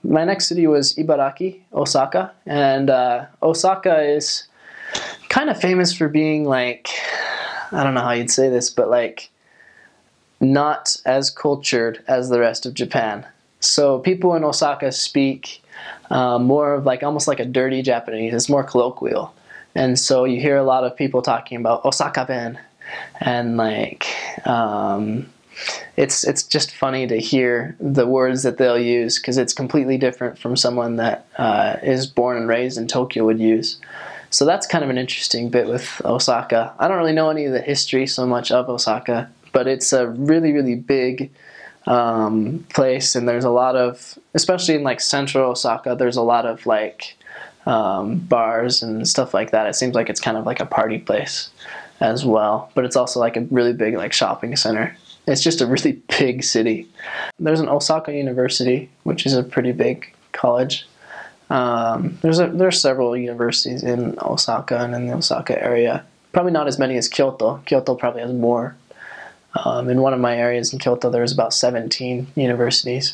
My next city was Ibaraki, Osaka, and Osaka is kind of famous for being like, I don't know how you'd say this, but like not as cultured as the rest of Japan. So people in Osaka speak more of like almost like a dirty Japanese. It's more colloquial, and so you hear a lot of people talking about Osaka Ben, and like it's just funny to hear the words that they'll use because it's completely different from someone that is born and raised in Tokyo would use. So that's kind of an interesting bit with Osaka. I don't really know any of the history so much of Osaka, but it's a really, really big place, and there's a lot of, especially in like central Osaka, there's a lot of like bars and stuff like that. It seems like it's kind of like a party place as well, but it's also like a really big like shopping center. It's just a really big city. There's an Osaka University, which is a pretty big college. There's several universities in Osaka and in the Osaka area. Probably not as many as Kyoto. Kyoto probably has more. In one of my areas in Kyoto, there's about 17 universities.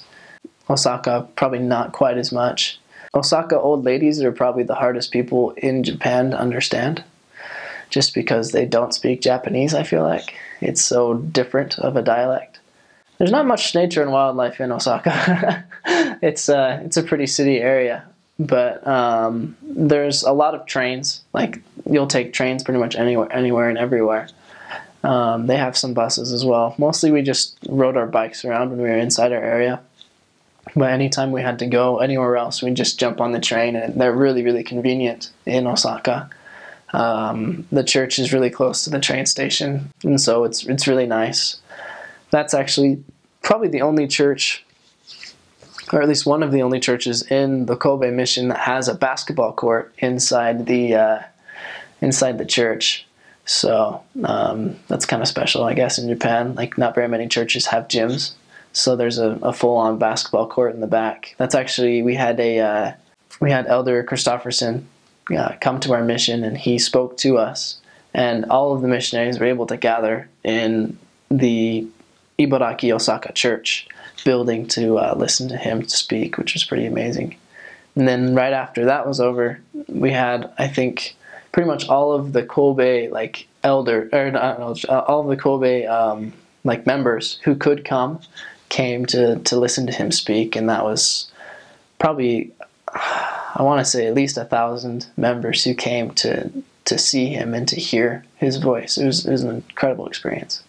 Osaka, probably not quite as much. Osaka old ladies are probably the hardest people in Japan to understand, just because they don't speak Japanese, I feel like. It's so different of a dialect. There's not much nature and wildlife in Osaka. It's a pretty city area, but there's a lot of trains. Like, you'll take trains pretty much anywhere and everywhere. They have some buses as well. Mostly we just rode our bikes around when we were inside our area. But anytime we had to go anywhere else, we'd just jump on the train, and they're really, really convenient in Osaka. The church is really close to the train station, and so it's really nice. That's actually probably the only church, or at least one of the only churches in the Kobe mission that has a basketball court inside the church. So that's kind of special, I guess, in Japan. Like, not very many churches have gyms, so there's a full-on basketball court in the back. That's actually, we had Elder Christofferson come to our mission, and he spoke to us, and all of the missionaries were able to gather in the Ibaraki Osaka church building to listen to him speak, which was pretty amazing. And then right after that was over, we had, I think, pretty much all of the Kobe like all of the Kobe like members who could came to listen to him speak, and that was probably, I want to say, at least 1,000 members who came to see him and to hear his voice. It was an incredible experience.